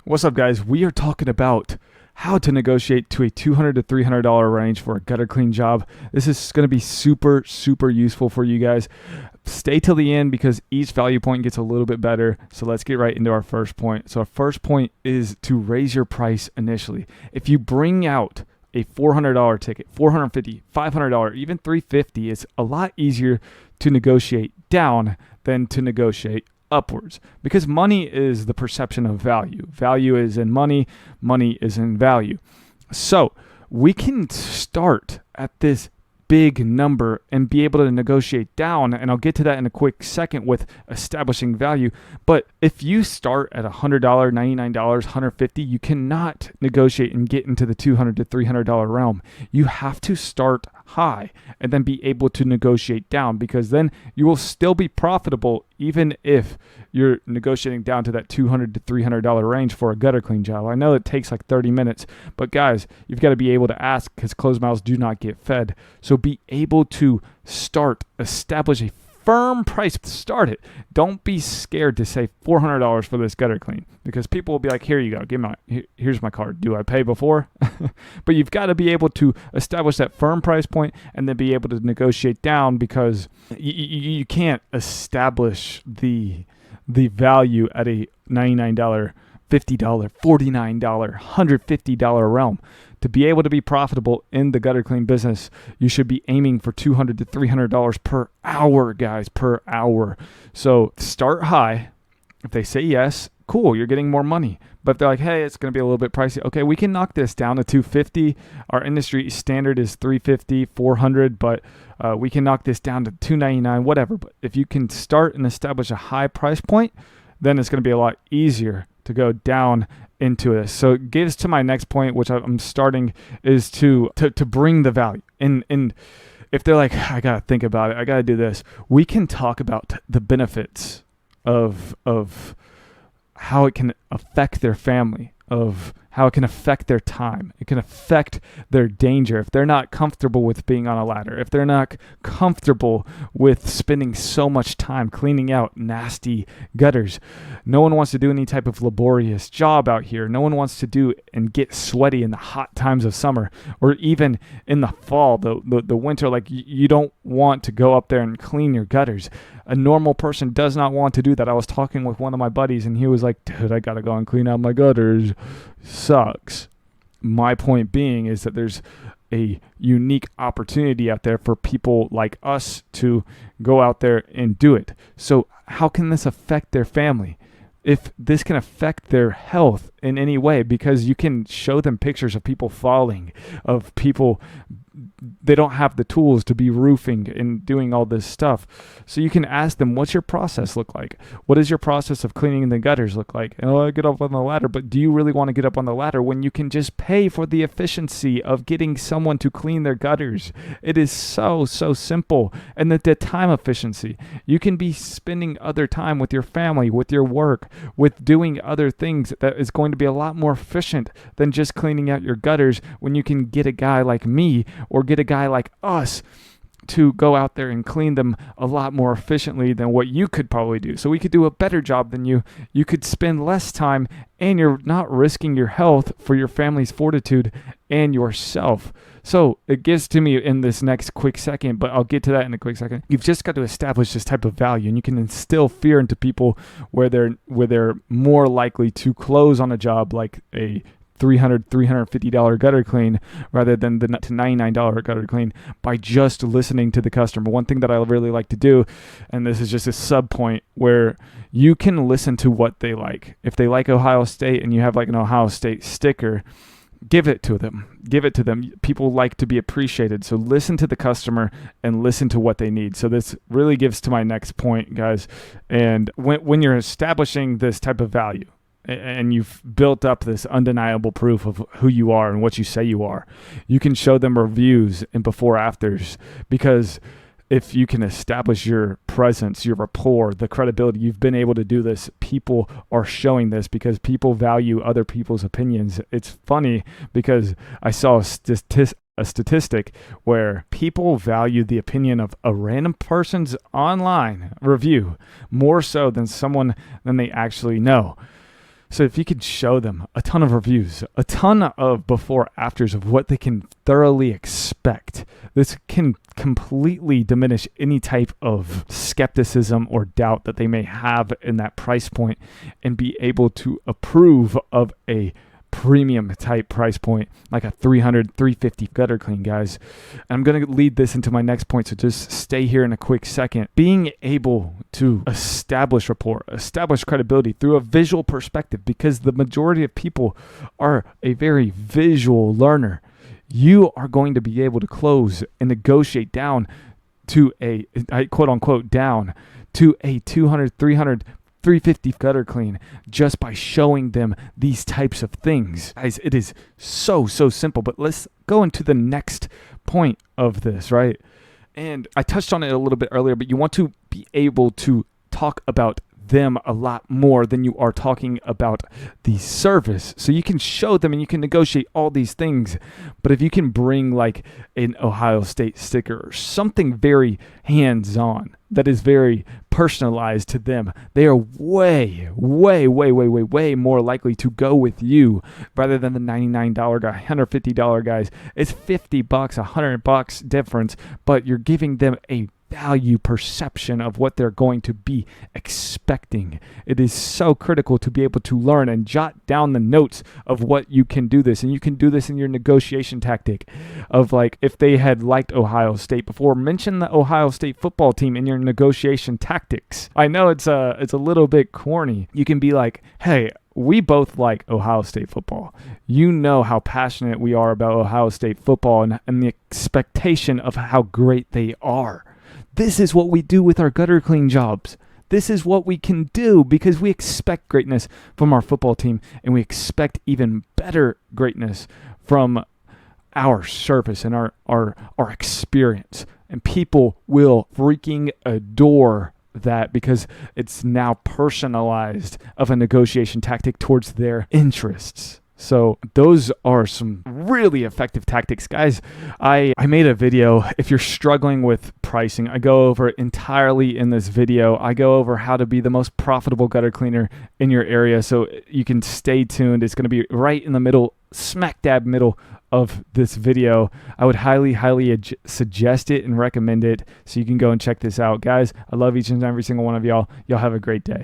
What's up, guys? We are talking about how to negotiate to a $200 to $300 range for a gutter clean job. This is going to be super useful for you guys. Stay till the end because each value point gets a little bit better. So let's get right into our first point. So our first point is to raise your price initially. If you bring out a $400 ticket, $450, $500, even $350, it's a lot easier to negotiate down than to negotiate upwards, because money is the perception of value. Value is in money, money is in value. So we can start at this big number and be able to negotiate down, and I'll get to that in a quick second with establishing value. But if you start at $100, $99, $150, you cannot negotiate and get into the $200 to $300 realm. You have to start high and then be able to negotiate down, because then you will still be profitable even if you're negotiating down to that $200 to $300 range for a gutter clean job. I know it takes like 30 minutes, but guys, you've got to be able to ask, because closed mouths do not get fed. So be able to establish a firm price, start it. Don't be scared to say $400 for this gutter clean, because people will be like, here you go, here's my card. Do I pay before? But you've got to be able to establish that firm price point and then be able to negotiate down, because you can't establish the value at a $99, $50, $49, $150 realm. To be able to be profitable in the gutter clean business, you should be aiming for $200 to $300 per hour, guys, per hour. So start high. If they say yes, cool, you're getting more money. But if they're like, hey, it's going to be a little bit pricey, okay, we can knock this down to $250. Our industry standard is $350, $400, but we can knock this down to $299, whatever. But if you can start and establish a high price point, then it's going to be a lot easier to go down into this. So it gives to my next point, which I'm starting, is to bring the value. And if they're like, I got to think about it, I got to do this, we can talk about the benefits of how it can affect their family, of how it can affect their time. It can affect their danger. If they're not comfortable with being on a ladder, if they're not comfortable with spending so much time cleaning out nasty gutters. No one wants to do any type of laborious job out here. No one wants to do and get sweaty in the hot times of summer, or even in the fall, the winter. Like, you don't want to go up there and clean your gutters. A normal person does not want to do that. I was talking with one of my buddies and he was like, dude, I got to go and clean out my gutters. Sucks. My point being is that there's a unique opportunity out there for people like us to go out there and do it. So how can this affect their family? If this can affect their health in any way, because you can show them pictures of people falling, of people, they don't have the tools to be roofing and doing all this stuff. So you can ask them, what's your process look like? What does your process of cleaning the gutters look like? And I get up on the ladder, but do you really want to get up on the ladder when you can just pay for the efficiency of getting someone to clean their gutters? It is so simple. And the time efficiency, you can be spending other time with your family, with your work, with doing other things that is going to be a lot more efficient than just cleaning out your gutters, when you can get a guy like me or get a guy like us to go out there and clean them a lot more efficiently than what you could probably do. So we could do a better job than you. You could spend less time, and you're not risking your health for your family's fortitude and yourself. So it gets to me in this next quick second, but I'll get to that in a quick second. You've just got to establish this type of value, and you can instill fear into people where they're more likely to close on a job like a $300, $350 gutter clean rather than the $99 gutter clean, by just listening to the customer. One thing that I really like to do, and this is just a sub point, where you can listen to what they like. If they like Ohio State and you have like an Ohio State sticker, give it to them. Give it to them. People like to be appreciated. So listen to the customer and listen to what they need. So this really gives to my next point, guys. And when you're establishing this type of value, and you've built up this undeniable proof of who you are and what you say you are, you can show them reviews and before afters, because if you can establish your presence, your rapport, the credibility, you've been able to do this. People are showing this because people value other people's opinions. It's funny because I saw a statistic where people value the opinion of a random person's online review more so than they actually know. So if you could show them a ton of reviews, a ton of before afters of what they can thoroughly expect, this can completely diminish any type of skepticism or doubt that they may have in that price point and be able to approve of a premium type price point, like a $300, $350 gutter clean, guys. And I'm going to lead this into my next point, so just stay here in a quick second. Being able to establish rapport, establish credibility through a visual perspective, because the majority of people are a very visual learner. You are going to be able to close and negotiate down to a, quote unquote, down to a 200, 300, 350 gutter clean just by showing them these types of things. Guys, it is so simple, but let's go into the next point of this, right? And I touched on it a little bit earlier, but you want to be able to talk about them a lot more than you are talking about the service. So you can show them and you can negotiate all these things. But if you can bring like an Ohio State sticker or something very hands-on that is very personalized to them, they are way more likely to go with you rather than the $99 guy, $150 guys. It's $50, $100 difference, but you're giving them a value perception of what they're going to be expecting. It is so critical to be able to learn and jot down the notes of what you can do this. And you can do this in your negotiation tactic of, like, if they had liked Ohio State before, mention the Ohio State football team in your negotiation tactics. I know it's a little bit corny. You can be like, hey, we both like Ohio State football. You know how passionate we are about Ohio State football and the expectation of how great they are. This is what we do with our gutter clean jobs. This is what we can do because we expect greatness from our football team, and we expect even better greatness from our service and our experience. And people will freaking adore that because it's now personalized of a negotiation tactic towards their interests. So those are some really effective tactics, guys. I made a video. If you're struggling with pricing, I go over it entirely in this video. I go over how to be the most profitable gutter cleaner in your area, so you can stay tuned. It's going to be right in the middle, smack dab middle of this video. I would highly suggest it and recommend it, so you can go and check this out. Guys, I love each and every single one of y'all. Y'all have a great day.